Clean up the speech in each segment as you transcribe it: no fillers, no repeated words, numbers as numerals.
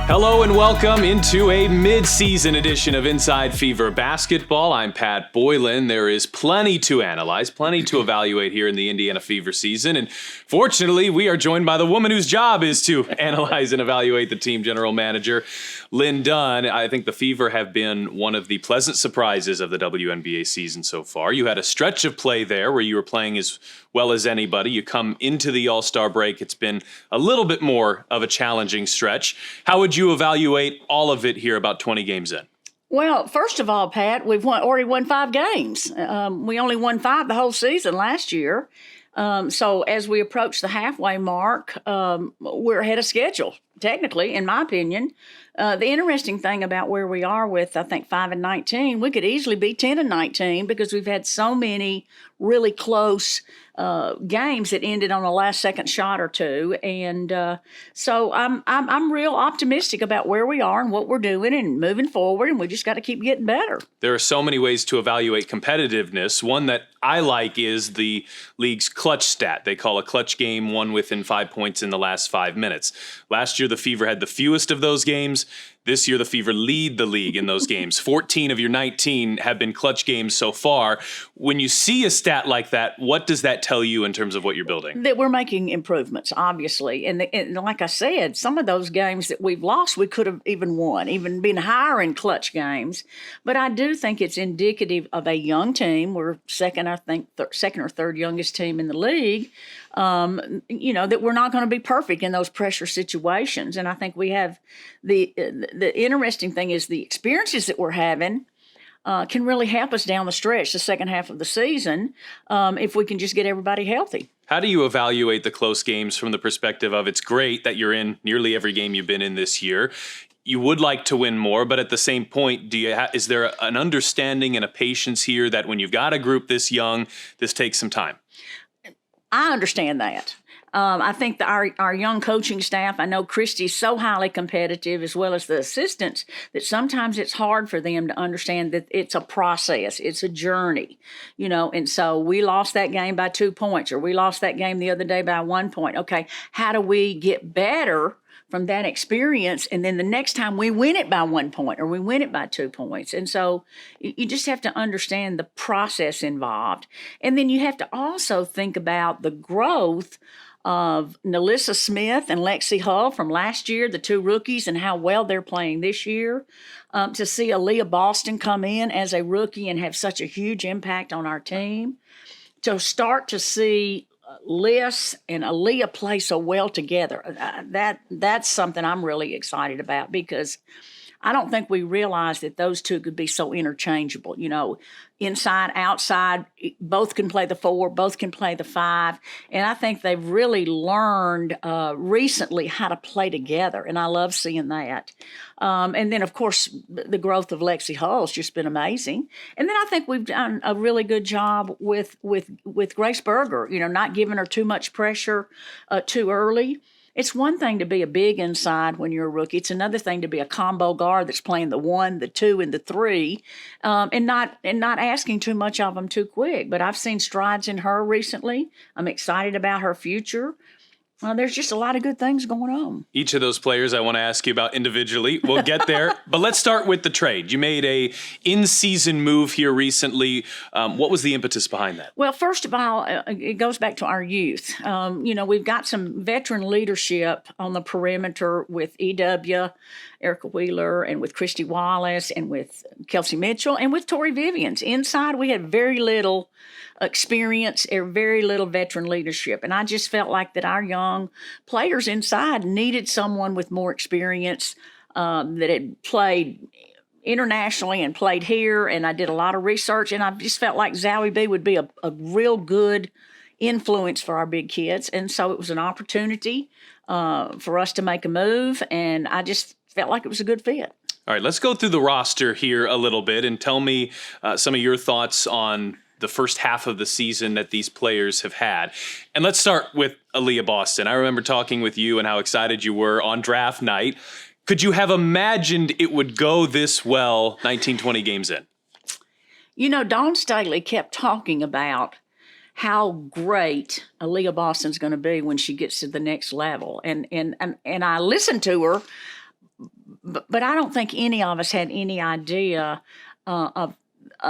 Hello and welcome into a mid-season edition of Inside Fever Basketball. I'm Pat Boylan. There is plenty to analyze, plenty to evaluate here in the Indiana Fever season. And fortunately, we are joined by the woman whose job is to analyze and evaluate the team, General Manager Lin Dunn. I think the Fever have been one of the pleasant surprises of the WNBA season so far. You had a stretch of play there where you were playing as well as anybody. You come into the All-Star break. It's been a little bit more of a challenging stretch. How would you evaluate all of it here about 20 games in? Well, first of all, Pat, we've already won 5 games. We only won 5 the whole season last year. So as we approach the halfway mark, we're ahead of schedule, technically, in my opinion. The interesting thing about where we are with, I think, 5-19, we could easily be 10-19 because we've had so many really close games that ended on a last-second shot or two, and so I'm real optimistic about where we are and what we're doing and moving forward, and we just got to keep getting better. There are so many ways to evaluate competitiveness. One that I like is the league's clutch stat. They call a clutch game one within 5 points in the last 5 minutes. Last year, the Fever had the fewest of those games. This year, the Fever lead the league in those games. 14 of your 19 have been clutch games so far. When you see a stat like that, what does that tell you in terms of what you're building? That we're making improvements, obviously. And like I said, some of those games that we've lost, we could have even won, even been higher in clutch games. But I do think it's indicative of a young team. We're second or third youngest team in the league. That we're not going to be perfect in those pressure situations. And I think we have the interesting thing is the experiences that we're having can really help us down the stretch, the second half of the season, if we can just get everybody healthy. How do you evaluate the close games from the perspective of it's great that you're in nearly every game you've been in this year? You would like to win more, but at the same point, is there an understanding and a patience here that when you've got a group this young, this takes some time? I understand that. I think that our young coaching staff, I know Christy's so highly competitive, as well as the assistants, that sometimes it's hard for them to understand that it's a process, it's a journey, and so we lost that game by 2 points, or we lost that game the other day by 1 point. Okay, how do we get better from that experience, and then the next time we win it by 1 point or we win it by 2 points? And so you just have to understand the process involved. And then you have to also think about the growth of Nalissa Smith and Lexi Hall from last year, the 2 rookies, and how well they're playing this year. To see Aaliyah Boston come in as a rookie and have such a huge impact on our team. To start to see Liz and Aaliyah play so well together. That's something I'm really excited about, because I don't think we realized that those two could be so interchangeable. Inside, outside, both can play the 4, both can play the 5. And I think they've really learned recently how to play together. And I love seeing that. And then, of course, the growth of Lexi Hall has just been amazing. And then I think we've done a really good job with Grace Berger, not giving her too much pressure too early. It's one thing to be a big inside when you're a rookie. It's another thing to be a combo guard that's playing the 1, the 2, and the 3, and not asking too much of them too quick. But I've seen strides in her recently. I'm excited about her future. There's just a lot of good things going on. Each of those players I want to ask you about individually. We'll get there. But let's start with the trade. You made a in-season move here recently. What was the impetus behind that? Well, first of all, it goes back to our youth. We've got some veteran leadership on the perimeter with EW, Erica Wheeler, and with Christy Wallace, and with Kelsey Mitchell, and with Tori Vivians. Inside, we had very little experience or very little veteran leadership. And I just felt like that our young players inside needed someone with more experience that had played internationally and played here. And I did a lot of research, and I just felt like Zowie B would be a real good influence for our big kids. And so it was an opportunity for us to make a move, and I just felt like it was a good fit. All right, let's go through the roster here a little bit and tell me some of your thoughts on the first half of the season that these players have had. And let's start with Aaliyah Boston. I remember talking with you and how excited you were on draft night. Could you have imagined it would go this well 19, 20 games in? Dawn Staley kept talking about how great Aaliyah Boston's going to be when she gets to the next level. And I listened to her, but I don't think any of us had any idea of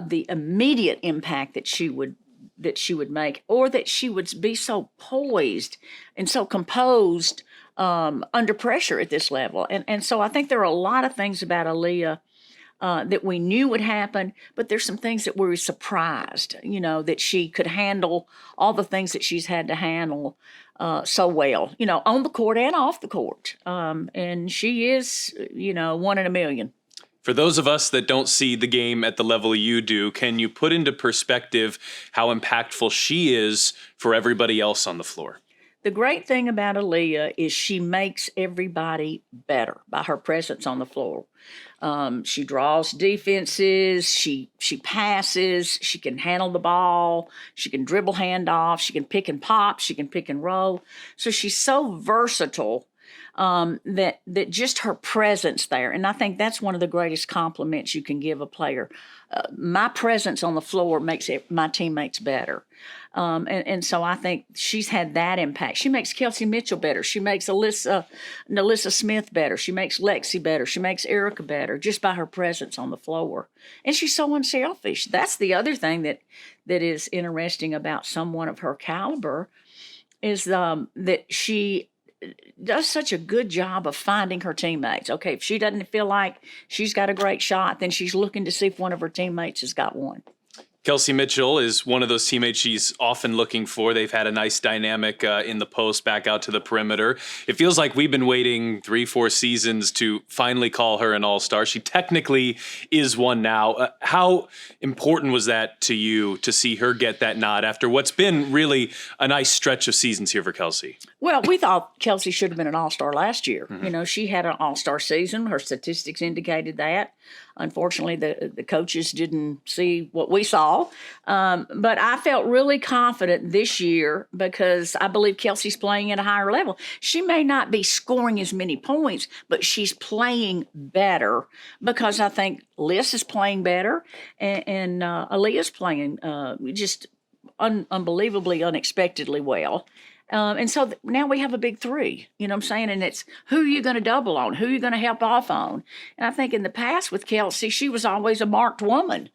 the immediate impact that she would make, or that she would be so poised and so composed under pressure at this level. And so I think there are a lot of things about Aaliyah that we knew would happen, but there's some things that we were surprised, that she could handle all the things that she's had to handle so well, on the court and off the court. And she is, one in a million. For those of us that don't see the game at the level you do, can you put into perspective how impactful she is for everybody else on the floor? The great thing about Aaliyah is she makes everybody better by her presence on the floor. She draws defenses, she passes, she can handle the ball, she can dribble handoff, she can pick and pop, she can pick and roll. So she's so versatile that just her presence there, and I think that's one of the greatest compliments you can give a player. My presence on the floor makes my teammates better. And so I think she's had that impact. She makes Kelsey Mitchell better. She makes Nalissa Smith better. She makes Lexi better. She makes Erica better just by her presence on the floor. And she's so unselfish. That's the other thing that is interesting about someone of her caliber is that she does such a good job of finding her teammates. Okay, if she doesn't feel like she's got a great shot, then she's looking to see if one of her teammates has got one. Kelsey Mitchell is one of those teammates she's often looking for. They've had a nice dynamic in the post, back out to the perimeter. It feels like we've been waiting 3-4 seasons to finally call her an all-star. She technically is one now. How important was that to you to see her get that nod after what's been really a nice stretch of seasons here for Kelsey? Well, we thought Kelsey should have been an all-star last year. Mm-hmm. She had an all-star season. Her statistics indicated that. Unfortunately, the coaches didn't see what we saw. But I felt really confident this year because I believe Kelsey's playing at a higher level. She may not be scoring as many points, but she's playing better because I think Liz is playing better and Aaliyah's playing just unbelievably, unexpectedly well. And so now we have a big three, you know what I'm saying? And it's who are you going to double on? Who are you going to help off on? And I think in the past with Kelsey, she was always a marked woman.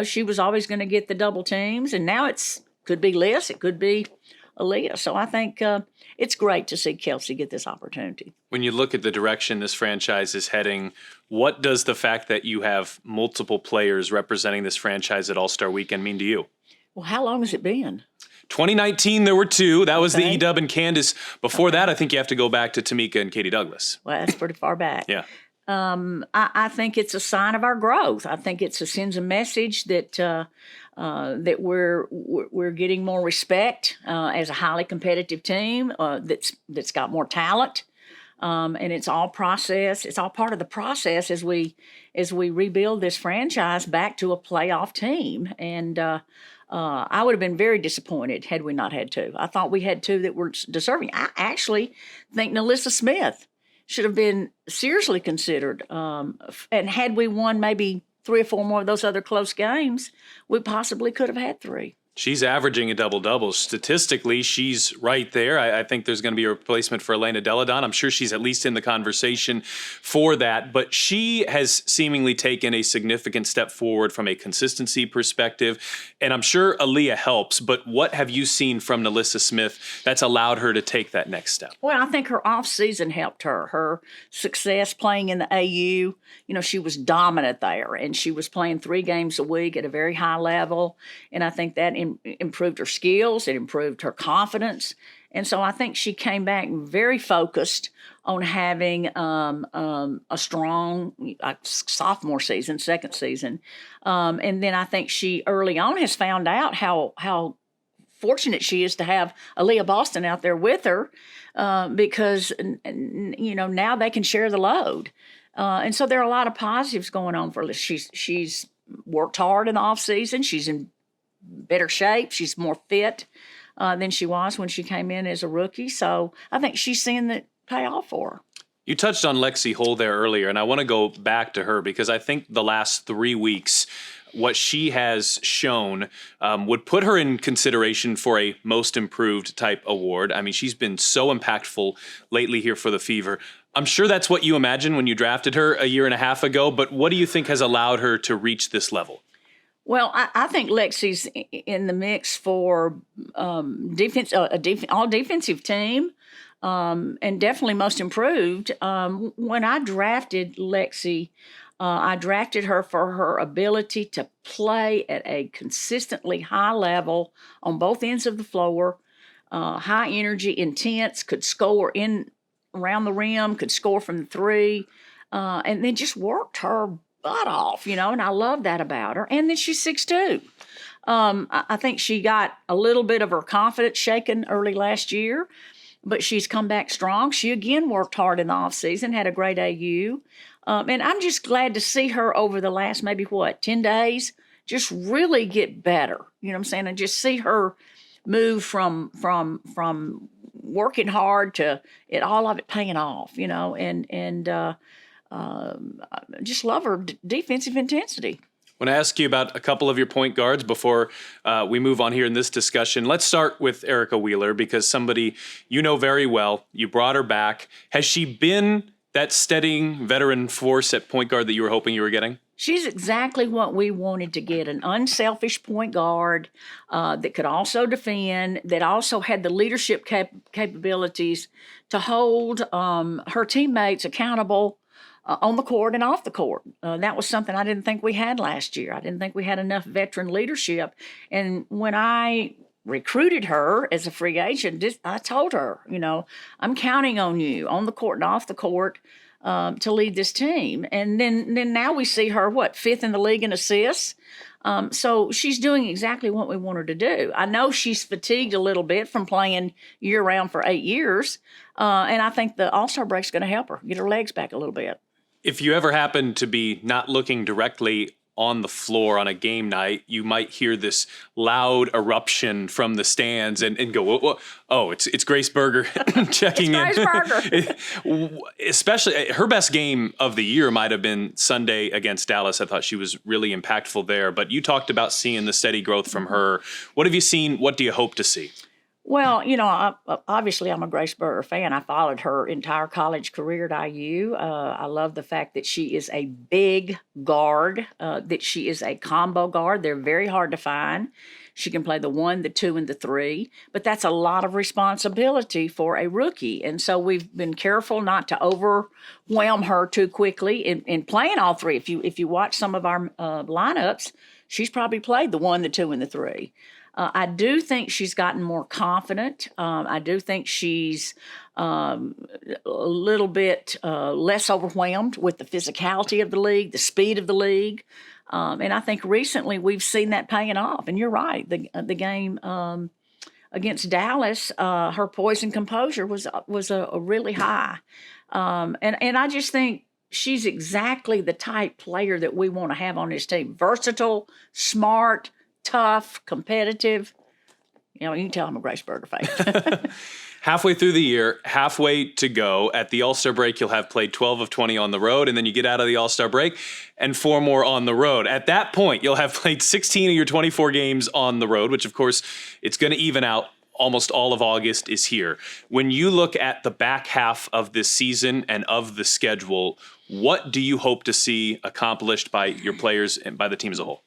She was always going to get the double teams. And now could be Liz, it could be Aaliyah. So I think it's great to see Kelsey get this opportunity. When you look at the direction this franchise is heading, what does the fact that you have multiple players representing this franchise at AllStar Weekend mean to you? Well, how long has it been? 2019, there were two. That was the E-Dub and Candace. Before that, I think you have to go back to Tamika and Katie Douglas. Well, that's pretty far back. Yeah. I think it's a sign of our growth. I think it sends a message that that we're getting more respect as a highly competitive team that's got more talent. And it's all process. It's all part of the process as we rebuild this franchise back to a playoff team. And I would have been very disappointed had we not had two. I thought we had two that were deserving. I actually think Nalissa Smith should have been seriously considered. And had we won maybe 3 or 4 more of those other close games, we possibly could have had 3. She's averaging a double-double. Statistically, she's right there. I think there's going to be a replacement for Elena Deladon. I'm sure she's at least in the conversation for that. But she has seemingly taken a significant step forward from a consistency perspective. And I'm sure Aaliyah helps. But what have you seen from Nalissa Smith that's allowed her to take that next step? Well, I think her off-season helped her. Her success playing in the AU, she was dominant there. And she was playing 3 games a week at a very high level. And I think that improved her skills, it improved her confidence. And so I think she came back very focused on having a strong sophomore season, second season. And then I think she early on has found out how fortunate she is to have Aaliyah Boston out there with her because, now they can share the load. And so there are a lot of positives going on for her. She's worked hard in the off season. She's in better shape. She's more fit than she was when she came in as a rookie. So I think she's seeing that pay off for her. You touched on Lexi Hall there earlier, and I want to go back to her because I think the last 3 weeks what she has shown would put her in consideration for a most improved type award. I mean, she's been so impactful lately here for the Fever. I'm sure that's what you imagined when you drafted her a year and a half ago, but what do you think has allowed her to reach this level? Well, I think Lexi's in the mix for defense, all defensive team, and definitely most improved. When I drafted Lexi, I drafted her for her ability to play at a consistently high level on both ends of the floor, high energy, intense, could score in around the rim, could score from the three, and then just worked her butt off, and I love that about her. And then she's 6'2". I think she got a little bit of her confidence shaken early last year, but she's come back strong. She again worked hard in the offseason, had a great AU. And I'm just glad to see her over the last maybe 10 days, just really get better. You know what I'm saying? And just see her move from working hard to all of it paying off, and just love her defensive intensity. I want to ask you about a couple of your point guards before we move on here in this discussion. Let's start with Erica Wheeler, because somebody you know very well. You brought her back. Has she been that steadying veteran force at point guard that you were hoping you were getting? She's exactly what we wanted to get, an unselfish point guard that could also defend, that also had the leadership capabilities to hold her teammates accountable on the court and off the court. That was something I didn't think we had last year. I didn't think we had enough veteran leadership. And when I recruited her as a free agent, I told her, I'm counting on you on the court and off the court to lead this team. And then now we see her, 5th in the league in assists. So she's doing exactly what we want her to do. I know she's fatigued a little bit from playing year-round for 8 years, and I think the All-Star break's going to help her get her legs back a little bit. If you ever happen to be not looking directly on the floor on a game night, you might hear this loud eruption from the stands and go, whoa. Oh, it's Grace Berger checking in. Grace Berger. Especially her best game of the year might have been Sunday against Dallas. I thought she was really impactful there. But you talked about seeing the steady growth from her. What have you seen? What do you hope to see? Well, obviously I'm a Grace Berger fan. I followed her entire college career at IU. I love the fact that she is a big guard, that she is a combo guard. They're very hard to find. She can play the 1, the 2, and the 3, but that's a lot of responsibility for a rookie. And so we've been careful not to overwhelm her too quickly in playing all 3. If you watch some of our lineups, she's probably played the 1, the 2, and the 3. I do think she's gotten more confident. I do think she's a little bit less overwhelmed with the physicality of the league, the speed of the league. And I think recently we've seen that paying off. And you're right, the game against Dallas, her poise and composure was a really high. And I just think she's exactly the type player that we want to have on this team. Versatile, smart, tough, competitive. You can tell I'm a Grace Berger fan. Halfway through the year, halfway to go. At the All-Star break, you'll have played 12 of 20 on the road, and then you get out of the All-Star break and 4 more on the road. At that point, you'll have played 16 of your 24 games on the road, which, of course, it's going to even out. Almost all of August is here. When you look at the back half of this season and of the schedule, what do you hope to see accomplished by your players and by the team as a whole?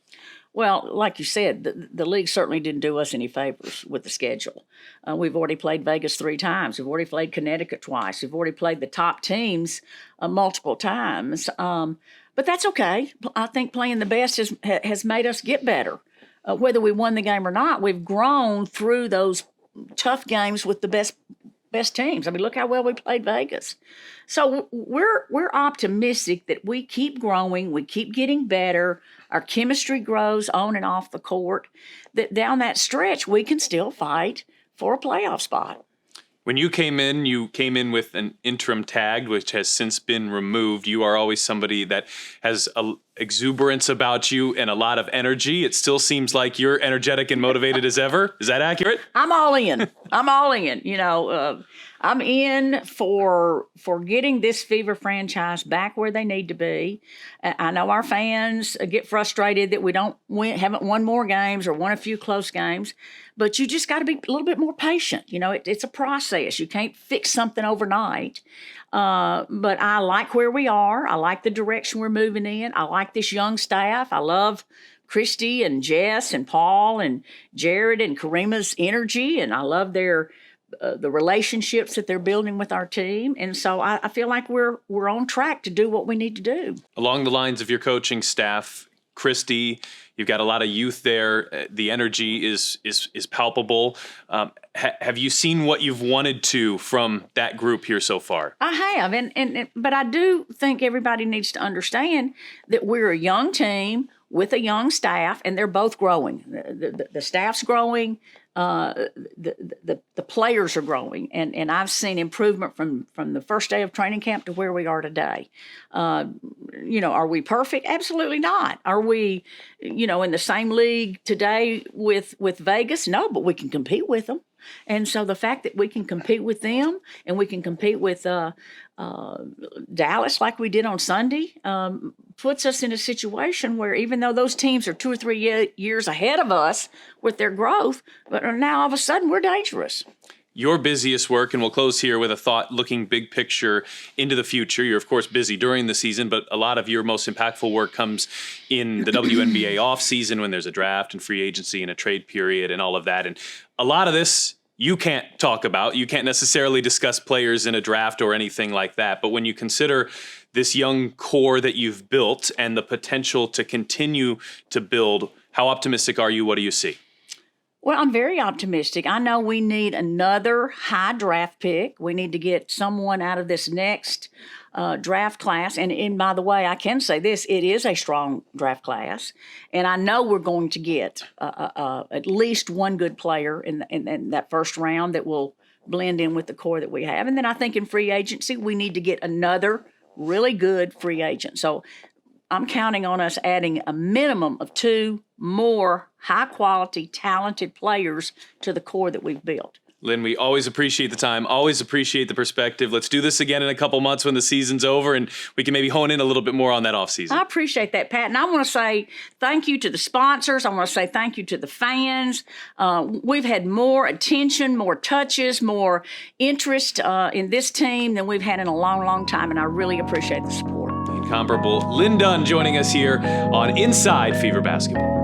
Well, like you said, the league certainly didn't do us any favors with the schedule. We've already played Vegas 3 times. We've already played Connecticut twice. We've already played the top teams multiple times. But that's okay. I think playing the best has made us get better. Whether we won the game or not, we've grown through those tough games with the best teams. I mean, look how well we played Vegas. So we're optimistic that we keep growing, we keep getting better, our chemistry grows on and off the court, that down that stretch we can still fight for a playoff spot. When you came in with an interim tag, which has since been removed. You are always somebody that has exuberance about you and a lot of energy. It still seems like you're energetic and motivated as ever. Is that accurate? I'm all in. I'm all in. I'm in for getting this Fever franchise back where they need to be. I know our fans get frustrated that we haven't won more games or won a few close games, but you just got to be a little bit more patient. You know, it's a process. You can't fix something overnight. But I like where we are. I like the direction we're moving in. I like this young staff. I love Christy and Jess and Paul and Jared and Karima's energy, and I love the relationships that they're building with our team. And so I feel like we're on track to do what we need to do. Along the lines of your coaching staff, Christy, you've got a lot of youth there. The energy is palpable. Have you seen what you've wanted to from that group here so far? I have, but I do think everybody needs to understand that we're a young team with a young staff, and they're both growing. The staff's growing. The players are growing, and I've seen improvement from the first day of training camp to where we are today. Are we perfect? Absolutely not. Are we, in the same league today with Vegas? No, but we can compete with them. And so the fact that we can compete with them and we can compete with Dallas like we did on Sunday puts us in a situation where even though those teams are 2 or 3 years ahead of us with their growth, but now all of a sudden we're dangerous. Your busiest work, and we'll close here with a thought looking big picture into the future. You're, of course, busy during the season, but a lot of your most impactful work comes in the WNBA offseason when there's a draft and free agency and a trade period and all of that. And a lot of this you can't talk about. You can't necessarily discuss players in a draft or anything like that. But when you consider this young core that you've built and the potential to continue to build, how optimistic are you? What do you see? Well, I'm very optimistic. I know we need another high draft pick. We need to get someone out of this next draft class. And by the way, I can say this, it is a strong draft class. And I know we're going to get at least one good player in that first round that will blend in with the core that we have. And then I think in free agency, we need to get another really good free agent. So I'm counting on us adding a minimum of 2 more high-quality, talented players to the core that we've built. Lynn, we always appreciate the time, always appreciate the perspective. Let's do this again in a couple months when the season's over, and we can maybe hone in a little bit more on that offseason. I appreciate that, Pat. And I want to say thank you to the sponsors. I want to say thank you to the fans. We've had more attention, more touches, more interest in this team than we've had in a long, long time, and I really appreciate the support. The incomparable Lin Dunn joining us here on Inside Fever Basketball.